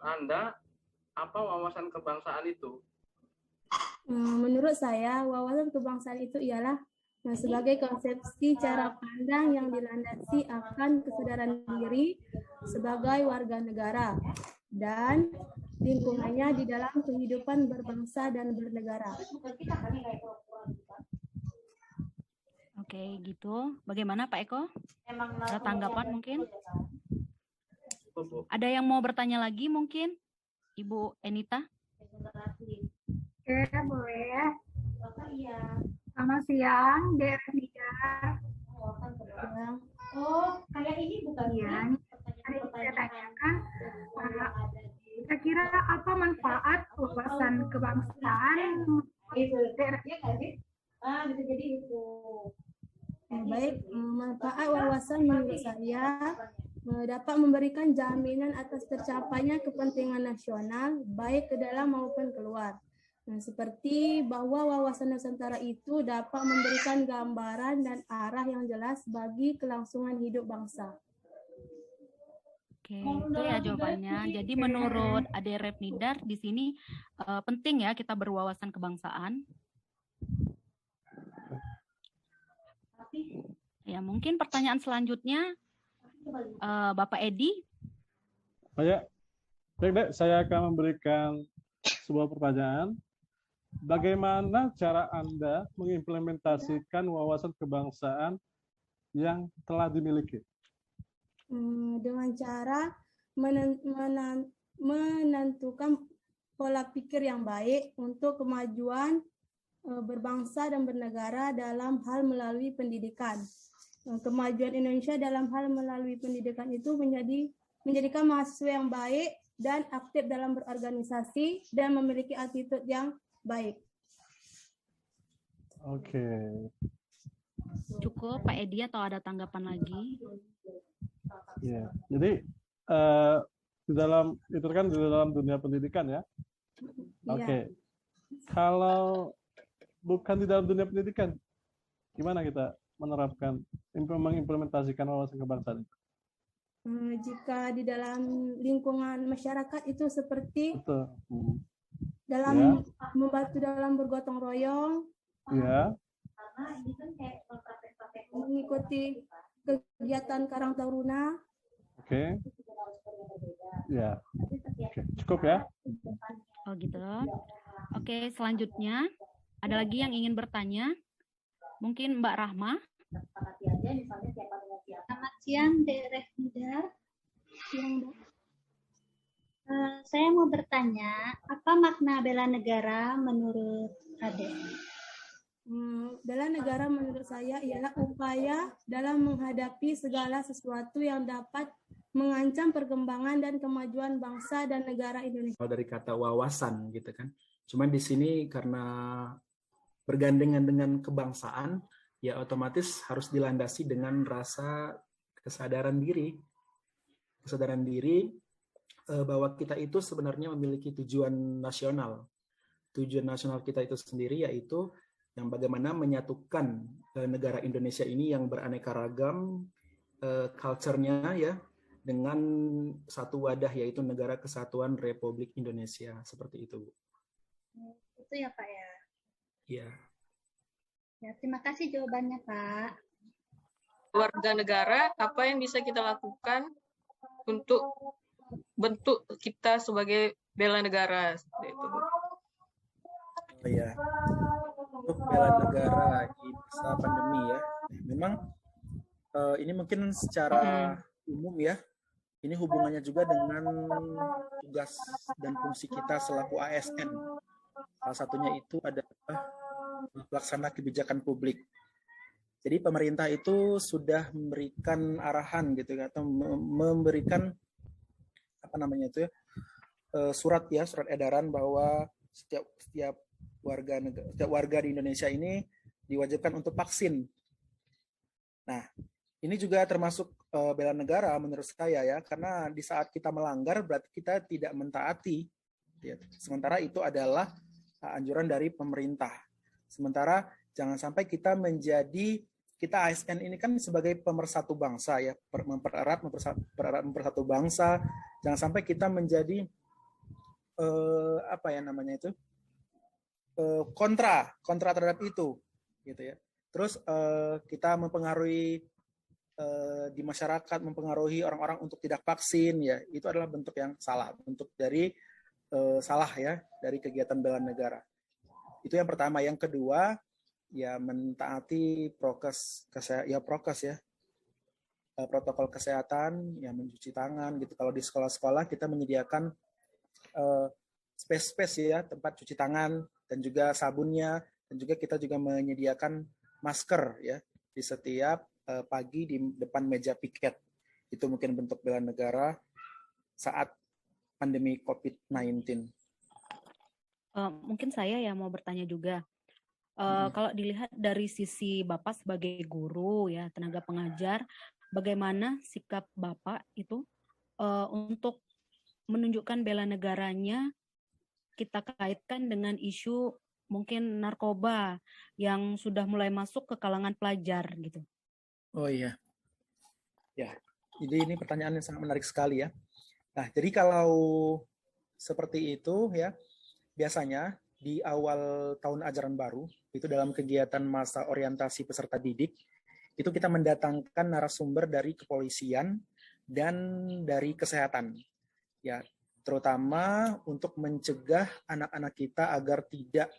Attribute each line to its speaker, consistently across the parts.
Speaker 1: Anda, apa wawasan kebangsaan itu?
Speaker 2: Menurut saya, wawasan kebangsaan itu ialah sebagai konsepsi cara pandang yang dilandasi akan kesadaran diri sebagai warga negara dan lingkungannya di dalam kehidupan berbangsa dan bernegara.
Speaker 3: Oke, gitu. Bagaimana Pak Eko? Ada tanggapan mungkin? Ada yang mau bertanya lagi mungkin? Ibu Enita?
Speaker 4: Oke, boleh. Selamat siang, Dek Nidar.
Speaker 5: Oh, kayak ini bukan
Speaker 4: ya? Tadi saya tanyakan, kira-kira apa manfaat wawasan kebangsaan
Speaker 5: daerahnya kan sih? Bisa jadi itu.
Speaker 2: Baik, manfaat wawasan menurut saya dapat memberikan jaminan atas tercapainya kepentingan nasional baik ke dalam maupun keluar. Nah, seperti bahwa wawasan Nusantara itu dapat memberikan gambaran dan arah yang jelas bagi kelangsungan hidup bangsa.
Speaker 3: Oke, itu ya jawabannya. Jadi menurut Ade Repnidar di sini penting ya kita berwawasan kebangsaan. Ya, mungkin pertanyaan selanjutnya Bapak Edi.
Speaker 6: Baik, Dek, saya akan memberikan sebuah pertanyaan. Bagaimana cara Anda mengimplementasikan wawasan kebangsaan yang telah dimiliki?
Speaker 2: Dengan cara menentukan pola pikir yang baik untuk kemajuan berbangsa dan bernegara dalam hal melalui pendidikan. Kemajuan Indonesia dalam hal melalui pendidikan itu menjadikan mahasiswa yang baik dan aktif dalam berorganisasi dan memiliki attitude yang baik.
Speaker 6: Oke.
Speaker 3: Cukup Pak Edi atau ada tanggapan lagi?
Speaker 6: Ya, jadi di dalam itu kan di dalam dunia pendidikan ya. Oke. Kalau bukan di dalam dunia pendidikan, gimana kita menerapkan, mengimplementasikan wawasan kebangsaan itu?
Speaker 2: Jika di dalam lingkungan masyarakat itu seperti
Speaker 6: dalam
Speaker 2: membantu dalam bergotong royong, mengikuti kegiatan Karang Taruna.
Speaker 6: Oke. Ya. Cukup ya.
Speaker 3: Oh gitu. Oke, selanjutnya ada lagi yang ingin bertanya? Mungkin Mbak Rahma.
Speaker 5: Selamat siang, Dek Repnidar. Saya mau bertanya, apa makna bela negara menurut Ade?
Speaker 2: Bela negara menurut saya ialah upaya dalam menghadapi segala sesuatu yang dapat mengancam perkembangan dan kemajuan bangsa dan negara Indonesia.
Speaker 7: Dari kata wawasan gitu kan. Cuman di sini karena bergandengan dengan kebangsaan, ya otomatis harus dilandasi dengan rasa kesadaran diri. Kesadaran diri bahwa kita itu sebenarnya memiliki tujuan nasional. Tujuan nasional kita itu sendiri yaitu yang bagaimana menyatukan negara Indonesia ini yang beraneka ragam culture-nya ya dengan satu wadah yaitu Negara Kesatuan Republik Indonesia, seperti itu.
Speaker 5: Itu ya Pak ya?
Speaker 7: Iya.
Speaker 5: Ya, terima kasih jawabannya Pak.
Speaker 8: Warga negara, apa yang bisa kita lakukan untuk bentuk kita sebagai bela negara? Itu.
Speaker 7: Oh iya, untuk bela negara di masa pandemi ya, memang ini mungkin secara umum ya, ini hubungannya juga dengan tugas dan fungsi kita selaku ASN. Salah satunya itu adalah pelaksana kebijakan publik. Jadi pemerintah itu sudah memberikan arahan gitu atau memberikan apa namanya itu ya, surat edaran bahwa setiap warga di Indonesia ini diwajibkan untuk vaksin. Nah, ini juga termasuk bela negara menurut saya ya, karena di saat kita melanggar berarti kita tidak mentaati. Ya. Sementara itu adalah anjuran dari pemerintah. Sementara jangan sampai kita ASN ini kan sebagai pemersatu bangsa ya, mempererat mempersatu bangsa. Jangan sampai kita menjadi apa ya namanya itu, kontra terhadap itu, gitu ya. Terus kita mempengaruhi di masyarakat, mempengaruhi orang-orang untuk tidak vaksin, ya itu adalah bentuk yang salah, bentuk dari salah ya dari kegiatan bela negara. Itu yang pertama. Yang kedua, ya mentaati prokes ya, protokol kesehatan, ya mencuci tangan gitu. Kalau di sekolah-sekolah kita menyediakan space ya, tempat cuci tangan dan juga sabunnya, dan juga kita juga menyediakan masker ya di setiap pagi di depan meja piket. Itu mungkin bentuk bela negara saat pandemi COVID-19.
Speaker 3: Mungkin saya ya mau bertanya juga. Kalau dilihat dari sisi Bapak sebagai guru ya, tenaga pengajar, bagaimana sikap Bapak itu untuk menunjukkan bela negaranya kita kaitkan dengan isu mungkin narkoba yang sudah mulai masuk ke kalangan pelajar gitu.
Speaker 7: Oh iya. Ya, jadi ini pertanyaan yang sangat menarik sekali ya. Nah, jadi kalau seperti itu ya, biasanya di awal tahun ajaran baru, itu dalam kegiatan masa orientasi peserta didik, itu kita mendatangkan narasumber dari kepolisian dan dari kesehatan. Ya, terutama untuk mencegah anak-anak kita agar tidak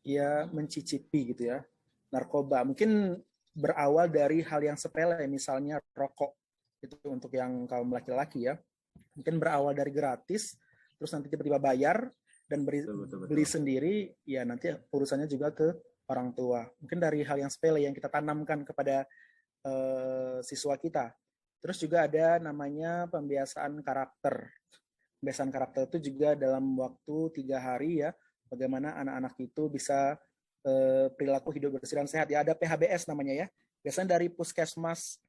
Speaker 7: ya mencicipi gitu ya narkoba. Mungkin berawal dari hal yang sepele, misalnya rokok, itu untuk yang kaum laki-laki ya. Mungkin berawal dari gratis, terus nanti tiba-tiba bayar dan beli sendiri, ya nanti urusannya juga ke orang tua. Mungkin dari hal yang sepele yang kita tanamkan kepada siswa kita. Terus juga ada namanya pembiasaan karakter. Pembiasaan karakter itu juga dalam waktu 3 hari ya, bagaimana anak-anak itu bisa perilaku hidup bersih dan sehat. Ya ada PHBS namanya ya. Biasanya dari Puskesmas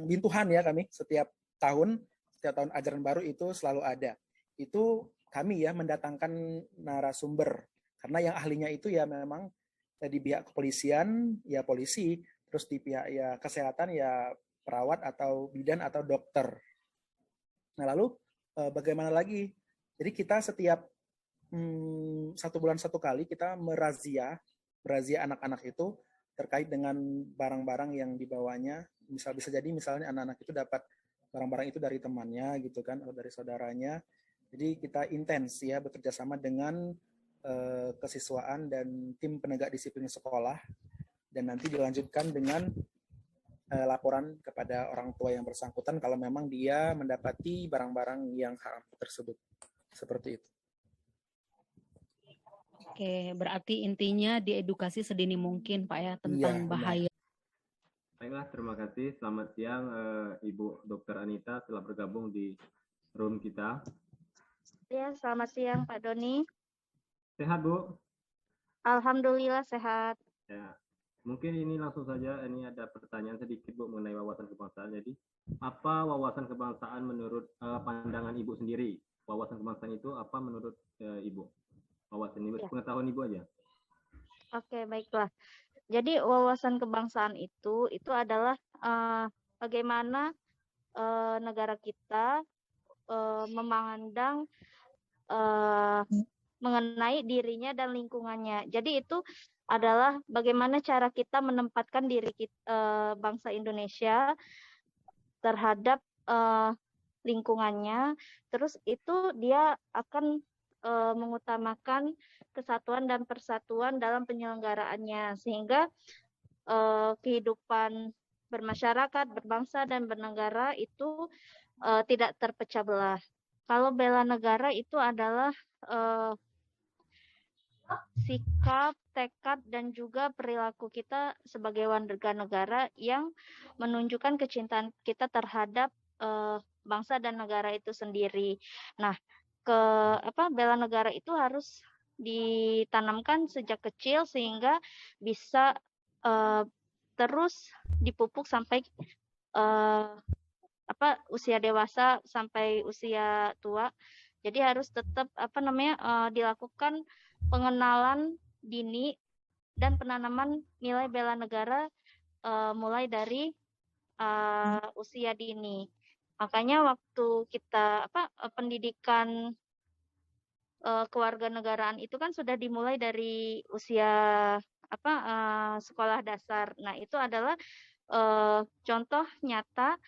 Speaker 7: Bintuhan ya, kami setiap tahun ajaran baru itu selalu ada. Itu kami ya mendatangkan narasumber, karena yang ahlinya itu ya memang di pihak kepolisian ya polisi, terus di pihak ya kesehatan ya perawat atau bidan atau dokter. Nah lalu bagaimana lagi? Jadi kita setiap 1 bulan 1 kali kita merazia anak-anak itu terkait dengan barang-barang yang dibawanya. Bisa jadi misalnya anak-anak itu dapat barang-barang itu dari temannya gitu kan, atau dari saudaranya. Jadi kita intens ya bekerja sama dengan kesiswaan dan tim penegak disiplin sekolah, dan nanti dilanjutkan dengan laporan kepada orang tua yang bersangkutan kalau memang dia mendapati barang-barang yang haram tersebut. Seperti itu.
Speaker 3: Oke, berarti intinya diedukasi sedini mungkin Pak ya tentang bahaya.
Speaker 9: Baiklah, terima kasih. Selamat siang Ibu Dr. Anita telah bergabung di room kita.
Speaker 10: Ya, selamat siang Pak Doni.
Speaker 9: Sehat Bu?
Speaker 10: Alhamdulillah sehat.
Speaker 9: Ya, mungkin ini langsung saja, ini ada pertanyaan sedikit Bu mengenai wawasan kebangsaan. Jadi, apa wawasan kebangsaan menurut pandangan Ibu sendiri? Wawasan kebangsaan itu apa menurut Ibu? Wawasan Ibu, pengetahuan Ibu aja.
Speaker 10: Oke, baiklah. Jadi wawasan kebangsaan itu adalah bagaimana negara kita memandang mengenai dirinya dan lingkungannya. Jadi itu adalah bagaimana cara kita menempatkan diri kita, bangsa Indonesia terhadap lingkungannya. Terus itu dia akan mengutamakan kesatuan dan persatuan dalam penyelenggaraannya, sehingga kehidupan bermasyarakat, berbangsa, dan bernegara itu tidak terpecah belah. Kalau bela negara itu adalah sikap, tekad, dan juga perilaku kita sebagai warga negara yang menunjukkan kecintaan kita terhadap bangsa dan negara itu sendiri. Nah, bela negara itu harus ditanamkan sejak kecil sehingga bisa terus dipupuk sampai usia dewasa sampai usia tua. Jadi harus tetap dilakukan pengenalan dini dan penanaman nilai bela negara mulai dari usia dini. Makanya waktu kita pendidikan kewarganegaraan itu kan sudah dimulai dari usia sekolah dasar. Nah, itu adalah contoh nyata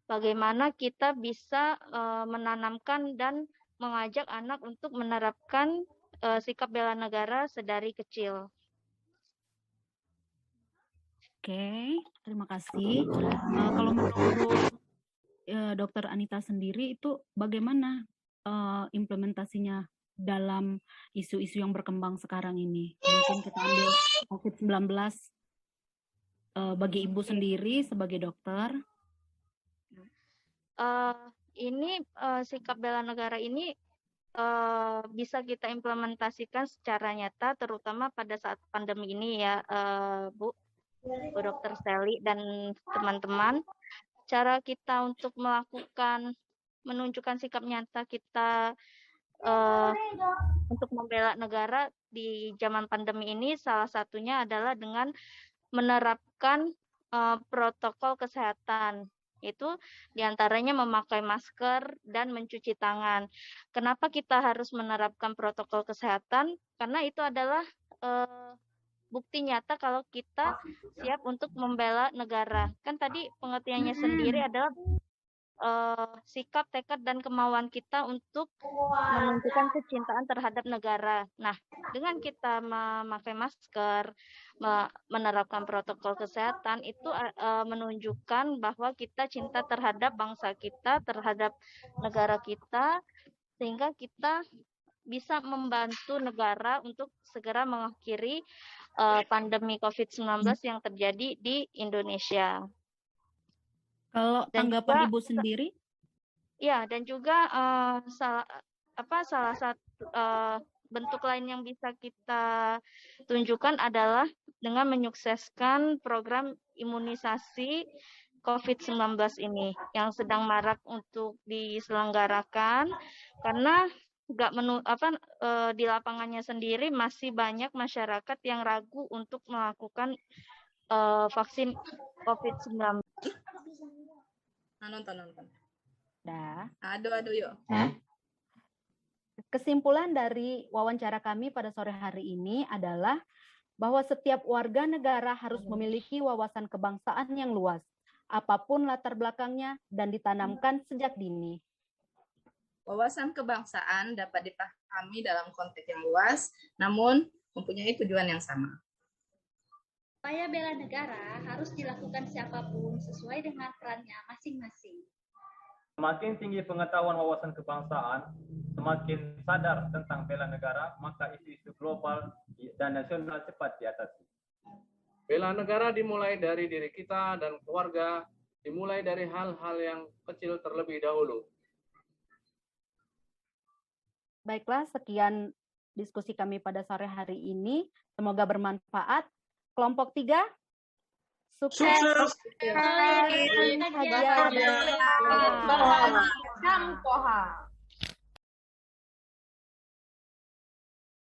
Speaker 10: bagaimana kita bisa menanamkan dan mengajak anak untuk menerapkan sikap bela negara sedari kecil.
Speaker 3: Oke, terima kasih. Kalau menurut Dokter Anita sendiri itu bagaimana implementasinya dalam isu-isu yang berkembang sekarang ini? Mungkin kita ambil COVID-19 bagi Ibu sendiri sebagai dokter.
Speaker 10: Ini sikap bela negara ini bisa kita implementasikan secara nyata, terutama pada saat pandemi ini ya, Bu Dr. Sally dan teman-teman. Cara kita untuk menunjukkan sikap nyata kita untuk membela negara di zaman pandemi ini, salah satunya adalah dengan menerapkan protokol kesehatan. Itu diantaranya memakai masker dan mencuci tangan. Kenapa kita harus menerapkan protokol kesehatan? Karena itu adalah bukti nyata kalau kita siap untuk membela negara. Kan tadi pengertiannya sendiri adalah sikap, tekad, dan kemauan kita untuk menunjukkan kecintaan terhadap negara. Nah, dengan kita memakai masker, menerapkan protokol kesehatan, itu menunjukkan bahwa kita cinta terhadap bangsa kita, terhadap negara kita, sehingga kita bisa membantu negara untuk segera mengakhiri pandemi COVID-19 yang terjadi di Indonesia.
Speaker 3: Kalau tanggapan Ibu sendiri?
Speaker 10: Ya, dan juga salah satu bentuk lain yang bisa kita tunjukkan adalah dengan menyukseskan program imunisasi COVID-19 ini yang sedang marak untuk diselenggarakan, karena di lapangannya sendiri masih banyak masyarakat yang ragu untuk melakukan vaksin COVID-19.
Speaker 11: Nonton.
Speaker 3: Dah.
Speaker 11: Aduh yuk.
Speaker 3: Kesimpulan dari wawancara kami pada sore hari ini adalah bahwa setiap warga negara harus memiliki wawasan kebangsaan yang luas, apapun latar belakangnya, dan ditanamkan sejak dini.
Speaker 11: Wawasan kebangsaan dapat dipahami dalam konteks yang luas, namun mempunyai tujuan yang sama.
Speaker 5: Upaya bela negara harus dilakukan siapapun sesuai dengan perannya masing-masing.
Speaker 9: Semakin tinggi pengetahuan wawasan kebangsaan, semakin sadar tentang bela negara, maka isu-isu global dan nasional cepat diatasi.
Speaker 1: Bela negara dimulai dari diri kita dan keluarga, dimulai dari hal-hal yang kecil terlebih dahulu.
Speaker 3: Baiklah, sekian diskusi kami pada sore hari ini. Semoga bermanfaat. Kelompok 3, sukses.
Speaker 5: Hadiah.